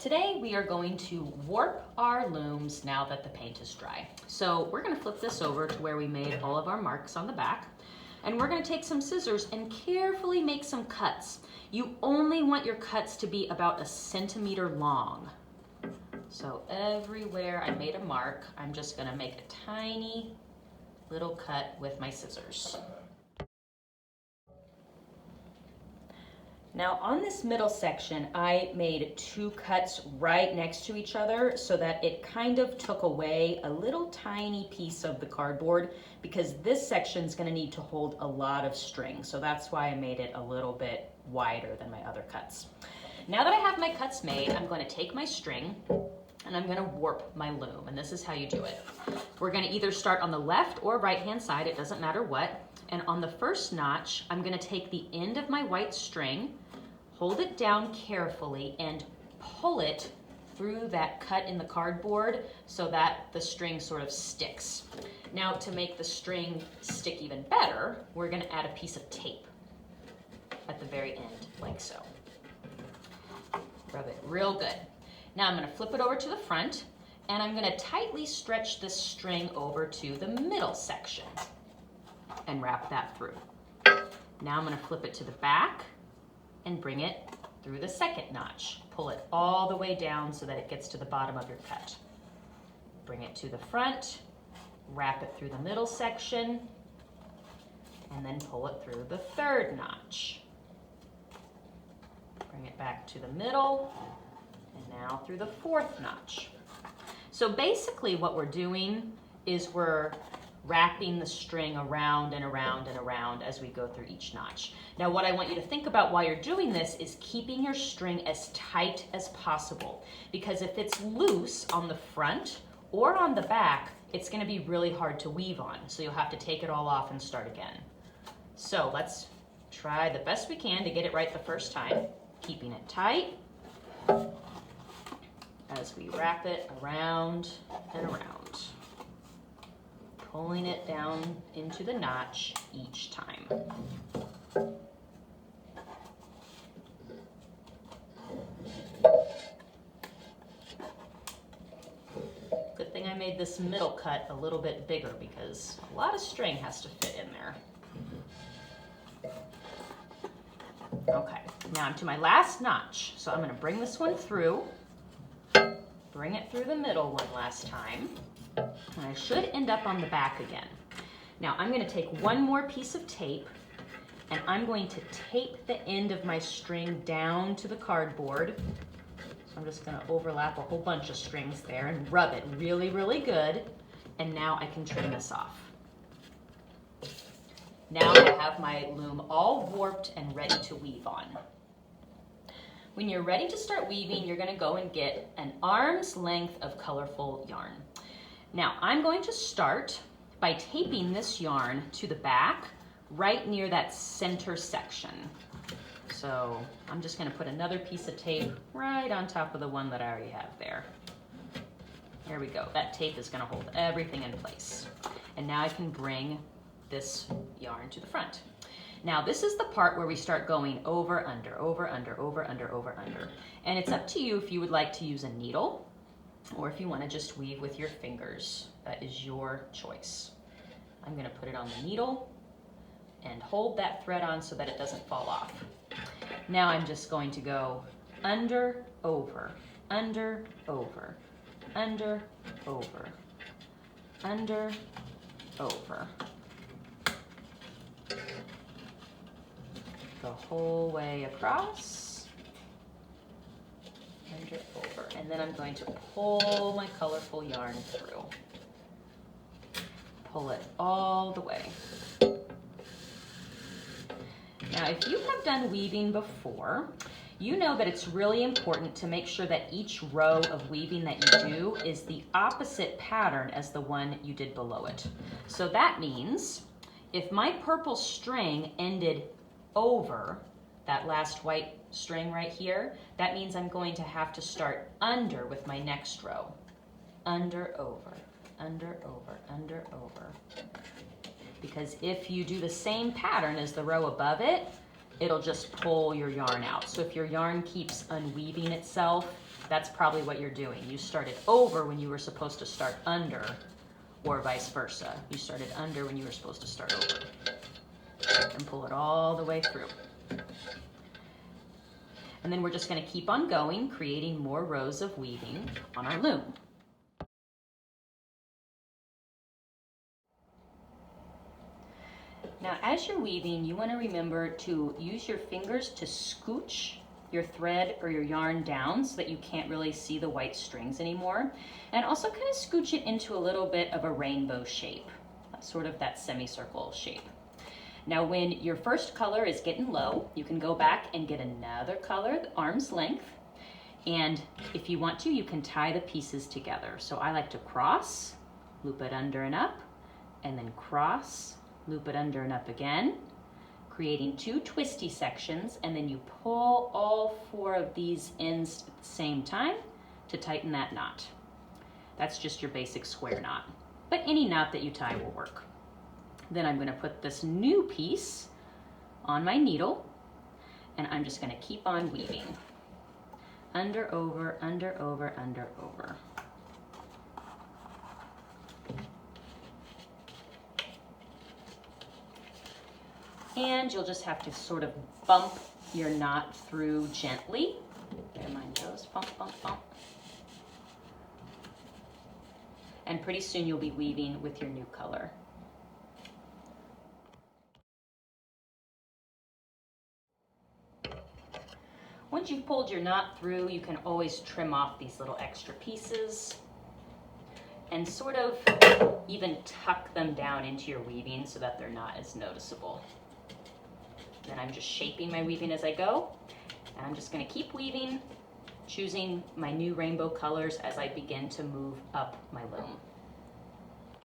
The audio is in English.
Today we are going to warp our looms now that the paint is dry. So we're going to flip this over to where we made all of our marks on the back, and we're going to take some scissors and carefully make some cuts. You only want your cuts to be about 1 centimeter long. So everywhere I made a mark, I'm just going to make a tiny little cut with my scissors. Now on this middle section, I made 2 cuts right next to each other so that it kind of took away a little tiny piece of the cardboard, because this section is going to need to hold a lot of string. So that's why I made it a little bit wider than my other cuts. Now that I have my cuts made, I'm going to take my string and I'm going to warp my loom. And this is how you do it. We're going to either start on the left or right hand side, it doesn't matter what. And on the first notch, I'm going to take the end of my white string, hold it down carefully, and pull it through that cut in the cardboard so that the string sort of sticks. Now, to make the string stick even better, we're going to add a piece of tape at the very end, like so. Rub it real good. Now I'm going to flip it over to the front, and I'm going to tightly stretch this string over to the middle section and wrap that through. Now I'm going to flip it to the back and bring it through the second notch. Pull it all the way down so that it gets to the bottom of your cut. Bring it to the front, wrap it through the middle section, and then pull it through the third notch. Bring it back to the middle, and now through the fourth notch. So basically what we're doing is we're wrapping the string around and around and around as we go through each notch. Now what I want you to think about while you're doing this is keeping your string as tight as possible, because if it's loose on the front or on the back, it's going to be really hard to weave on. So you'll have to take it all off and start again. So let's try the best we can to get it right the first time, keeping it tight as we wrap it around and around, pulling it down into the notch each time. Good thing I made this middle cut a little bit bigger, because a lot of string has to fit in there. Okay, now I'm to my last notch. So I'm going to bring this one through, bring it through the middle one last time, and I should end up on the back again. Now I'm going to take one more piece of tape, and I'm going to tape the end of my string down to the cardboard. So I'm just going to overlap a whole bunch of strings there and rub it really, really good. And now I can trim this off. Now I have my loom all warped and ready to weave on. When you're ready to start weaving, you're going to go and get an arm's length of colorful yarn. Now I'm going to start by taping this yarn to the back right near that center section. So I'm just going to put another piece of tape right on top of the one that I already have there. There we go. That tape is going to hold everything in place. And now I can bring this yarn to the front. Now this is the part where we start going over, under, over, under, over, under, over, under. And it's up to you if you would like to use a needle or if you want to just weave with your fingers. That is your choice. I'm going to put it on the needle and hold that thread on so that it doesn't fall off. Now I'm just going to go under, over, under, over, under, over, under, over. The whole way across, under, over. And then I'm going to pull my colorful yarn through. Pull it all the way. Now, if you have done weaving before, you know that it's really important to make sure that each row of weaving that you do is the opposite pattern as the one you did below it. So that means if my purple string ended over that last white string right here, that means I'm going to have to start under with my next row. Under, over, under, over, under, over. Because if you do the same pattern as the row above it, it'll just pull your yarn out. So if your yarn keeps unweaving itself, that's probably what you're doing. You started over when you were supposed to start under, or vice versa. You started under when you were supposed to start over. And pull it all the way through. And then we're just going to keep on going, creating more rows of weaving on our loom. Now, as you're weaving, you want to remember to use your fingers to scooch your thread or your yarn down so that you can't really see the white strings anymore. And also kind of scooch it into a little bit of a rainbow shape, sort of that semicircle shape. Now, when your first color is getting low, you can go back and get another color, arm's length. And if you want to, you can tie the pieces together. So I like to cross, loop it under and up, and then cross, loop it under and up again, creating two twisty sections, and then you pull all four of these ends at the same time to tighten that knot. That's just your basic square knot, but any knot that you tie will work. Then I'm going to put this new piece on my needle, and I'm just going to keep on weaving. Under, over, under, over, under, over. And you'll just have to sort of bump your knot through gently. There mine goes, bump, bump, bump. And pretty soon you'll be weaving with your new color. Once you've pulled your knot through, you can always trim off these little extra pieces and sort of even tuck them down into your weaving so that they're not as noticeable. Then I'm just shaping my weaving as I go, and I'm just going to keep weaving, choosing my new rainbow colors as I begin to move up my loom.